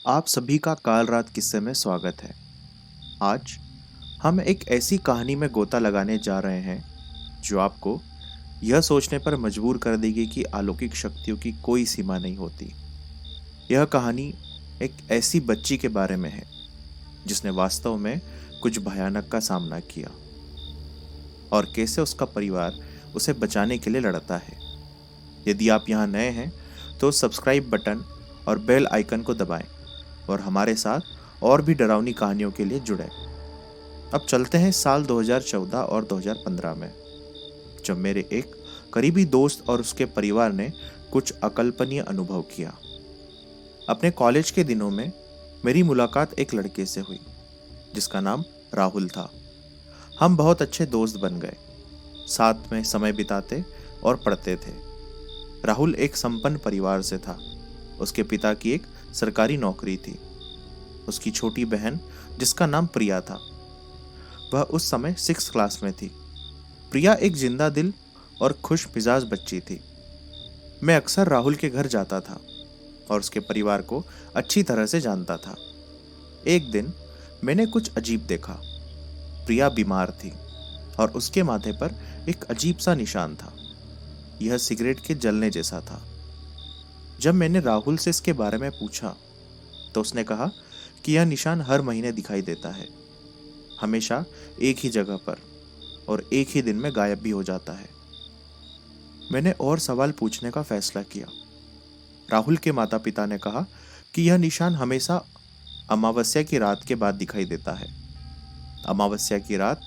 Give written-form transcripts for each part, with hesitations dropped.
आप सभी का काल रात किस्से में स्वागत है। आज हम एक ऐसी कहानी में गोता लगाने जा रहे हैं जो आपको यह सोचने पर मजबूर कर देगी कि अलौकिक शक्तियों की कोई सीमा नहीं होती। यह कहानी एक ऐसी बच्ची के बारे में है जिसने वास्तव में कुछ भयानक का सामना किया और कैसे उसका परिवार उसे बचाने के लिए लड़ता है। यदि आप यहाँ नए हैं तो सब्सक्राइब बटन और बेल आइकन को दबाएं और हमारे साथ और भी डरावनी कहानियों के लिए जुड़े। अब चलते हैं साल 2014 और 2015 में, जब मेरे एक करीबी दोस्त और उसके परिवार ने कुछ अकल्पनीय अनुभव किया। अपने कॉलेज के दिनों में मेरी मुलाकात एक लड़के से हुई जिसका नाम राहुल था। हम बहुत अच्छे दोस्त बन गए, साथ में समय बिताते और पढ़ते थे। राहुल एक संपन्न परिवार से था। उसके पिता की एक सरकारी नौकरी थी। उसकी छोटी बहन जिसका नाम प्रिया था, वह उस समय 6th क्लास में थी। प्रिया एक जिंदा दिल और खुश मिजाज बच्ची थी। मैं अक्सर राहुल के घर जाता था और उसके परिवार को अच्छी तरह से जानता था। एक दिन मैंने कुछ अजीब देखा। प्रिया बीमार थी और उसके माथे पर एक अजीब सा निशान था। यह सिगरेट के जलने जैसा था। जब मैंने राहुल से इसके बारे में पूछा तो उसने कहा कि यह निशान हर महीने दिखाई देता है, हमेशा एक ही जगह पर और एक ही दिन में गायब भी हो जाता है। मैंने और सवाल पूछने का फैसला किया। राहुल के माता पिता ने कहा कि यह निशान हमेशा अमावस्या की रात के बाद दिखाई देता है। अमावस्या की रात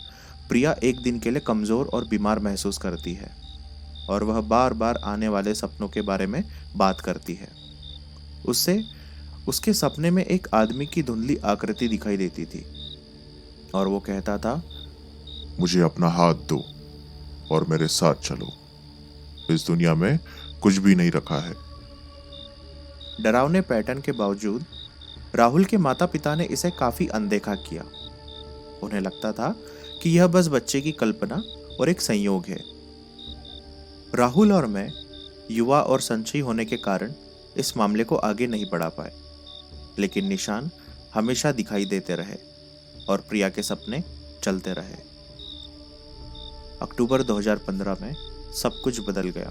प्रिया एक दिन के लिए कमजोर और बीमार महसूस करती है और वह बार बार आने वाले सपनों के बारे में बात करती है। उससे उसके सपने में एक आदमी की धुंधली आकृति दिखाई देती थी और वो कहता था, मुझे अपना हाथ दो और मेरे साथ चलो। इस दुनिया में कुछ भी नहीं रखा है। डरावने पैटर्न के बावजूद राहुल के माता पिता ने इसे काफी अनदेखा किया। उन्हें लगता था कि यह बस बच्चे की कल्पना और एक संयोग है। राहुल और मैं युवा और संशयी होने के कारण इस मामले को आगे नहीं बढ़ा पाए, लेकिन निशान हमेशा दिखाई देते रहे और प्रिया के सपने चलते रहे। अक्टूबर 2015 में सब कुछ बदल गया।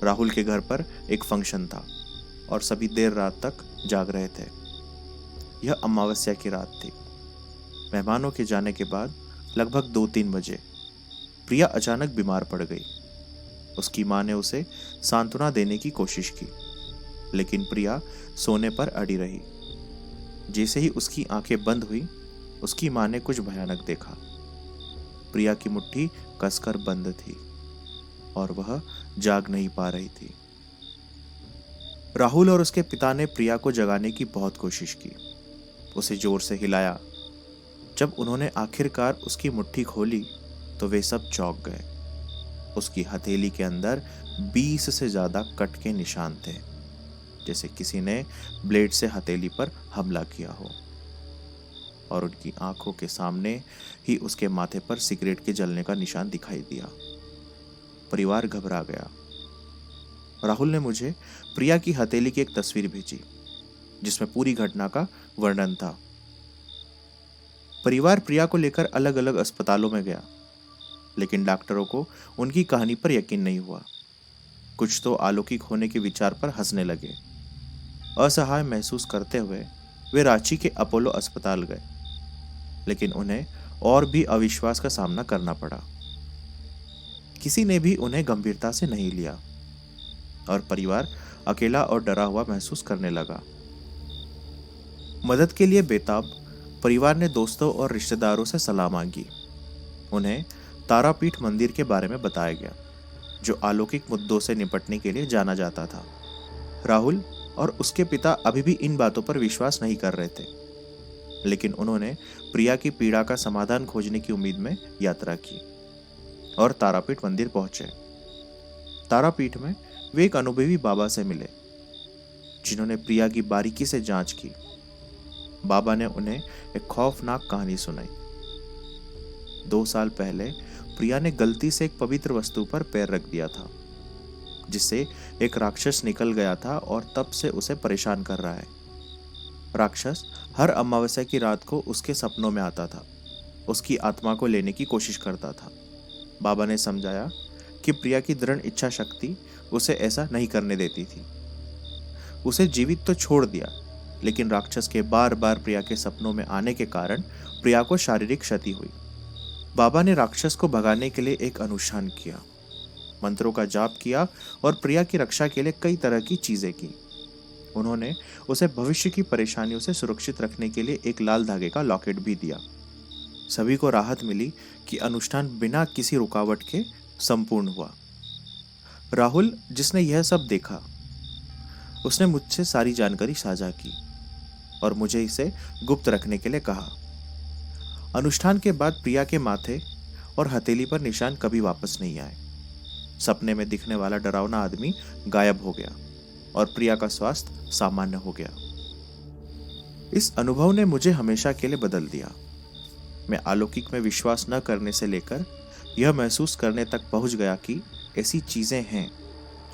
राहुल के घर पर एक फंक्शन था और सभी देर रात तक जाग रहे थे। यह अमावस्या की रात थी। मेहमानों के जाने के बाद लगभग 2-3 बजे प्रिया अचानक बीमार पड़ गई। उसकी मां ने उसे सांत्वना देने की कोशिश की, लेकिन प्रिया सोने पर अड़ी रही। जैसे ही उसकी आंखें बंद हुई, उसकी मां ने कुछ भयानक देखा। प्रिया की मुट्ठी कसकर बंद थी और वह जाग नहीं पा रही थी। राहुल और उसके पिता ने प्रिया को जगाने की बहुत कोशिश की, उसे जोर से हिलाया। जब उन्होंने आखिरकार उसकी मुट्ठी खोली तो वे सब चौंक गए। उसकी हथेली के अंदर 20 से ज्यादा कट के निशान थे, जैसे किसी ने ब्लेड से हथेली पर हमला किया हो। और उनकी आंखों के सामने ही उसके माथे पर सिगरेट के जलने का निशान दिखाई दिया। परिवार घबरा गया। राहुल ने मुझे प्रिया की हथेली की एक तस्वीर भेजी जिसमें पूरी घटना का वर्णन था। परिवार प्रिया को लेकर अलग अलग अस्पतालों में गया, लेकिन डॉक्टरों को उनकी कहानी पर यकीन नहीं हुआ। कुछ तो अलौकिक होने के विचार पर हंसने लगे। असहाय महसूस करते हुए वे रांची के अपोलो अस्पताल गए, लेकिन उन्हें और भी अविश्वास का सामना करना पड़ा। किसी ने भी उन्हें गंभीरता से नहीं लिया और परिवार अकेला और डरा हुआ महसूस करने लगा। मदद के लिए बेताब परिवार ने दोस्तों और रिश्तेदारों से सलाह मांगी। उन्हें तारापीठ मंदिर के बारे में बताया गया, जो अलौकिक मुद्दों से निपटने के लिए जाना जाता था। राहुल और उसके पिता अभी भी इन बातों पर विश्वास नहीं कर रहे थे, लेकिन उन्होंने प्रिया की पीड़ा का समाधान खोजने की उम्मीद में यात्रा की और तारापीठ मंदिर पहुंचे। तारापीठ में वे एक अनुभवी बाबा से मिले, जिन्होंने प्रिया की बारीकी से जांच की। बाबा ने उन्हें एक खौफनाक कहानी सुनाई। 2 साल पहले प्रिया ने गलती से एक पवित्र वस्तु पर पैर रख दिया था, जिससे एक राक्षस निकल गया था और तब से उसे परेशान कर रहा है। राक्षस हर अमावस्या की रात को उसके सपनों में आता था, उसकी आत्मा को लेने की कोशिश करता था। बाबा ने समझाया कि प्रिया की दृढ़ इच्छा शक्ति उसे ऐसा नहीं करने देती थी। उसे जीवित तो छोड़ दिया, लेकिन राक्षस के बार बार प्रिया के सपनों में आने के कारण प्रिया को शारीरिक क्षति हुई। बाबा ने राक्षस को भगाने के लिए एक अनुष्ठान किया, मंत्रों का जाप किया और प्रिया की रक्षा के लिए कई तरह की चीजें की। उन्होंने उसे भविष्य की परेशानियों से सुरक्षित रखने के लिए एक लाल धागे का लॉकेट भी दिया। सभी को राहत मिली कि अनुष्ठान बिना किसी रुकावट के संपूर्ण हुआ। राहुल, जिसने यह सब देखा, उसने मुझसे सारी जानकारी साझा की और मुझे इसे गुप्त रखने के लिए कहा। अनुष्ठान के बाद प्रिया के माथे और हथेली पर निशान कभी वापस नहीं आए। सपने में दिखने वाला डरावना आदमी गायब हो गया और प्रिया का स्वास्थ्य सामान्य हो गया। इस अनुभव ने मुझे हमेशा के लिए बदल दिया। मैं अलौकिक में विश्वास न करने से लेकर यह महसूस करने तक पहुंच गया कि ऐसी चीजें हैं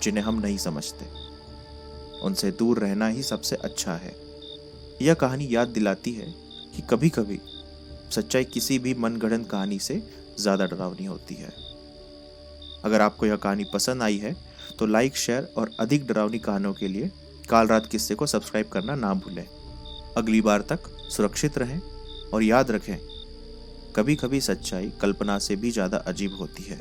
जिन्हें हम नहीं समझते, उनसे दूर रहना ही सबसे अच्छा है। यह कहानी याद दिलाती है कि कभी कभी सच्चाई किसी भी मनगढ़ंत कहानी से ज्यादा डरावनी होती है। अगर आपको यह कहानी पसंद आई है तो लाइक, शेयर और अधिक डरावनी कहानियों के लिए काल रात किस्से को सब्सक्राइब करना ना भूलें। अगली बार तक सुरक्षित रहें और याद रखें, कभी कभी सच्चाई कल्पना से भी ज्यादा अजीब होती है।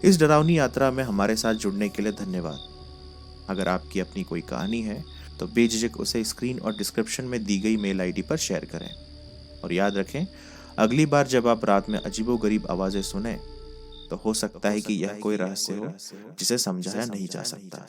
इस डरावनी यात्रा में हमारे साथ जुड़ने के लिए धन्यवाद। अगर आपकी अपनी कोई कहानी है तो बेझिझक उसे स्क्रीन और डिस्क्रिप्शन में दी गई मेल आईडी पर शेयर करें। और याद रखें, अगली बार जब आप रात में अजीबोगरीब आवाजें सुने तो हो सकता है कि यह कोई रहस्य हो जिसे समझाया नहीं जा सकता।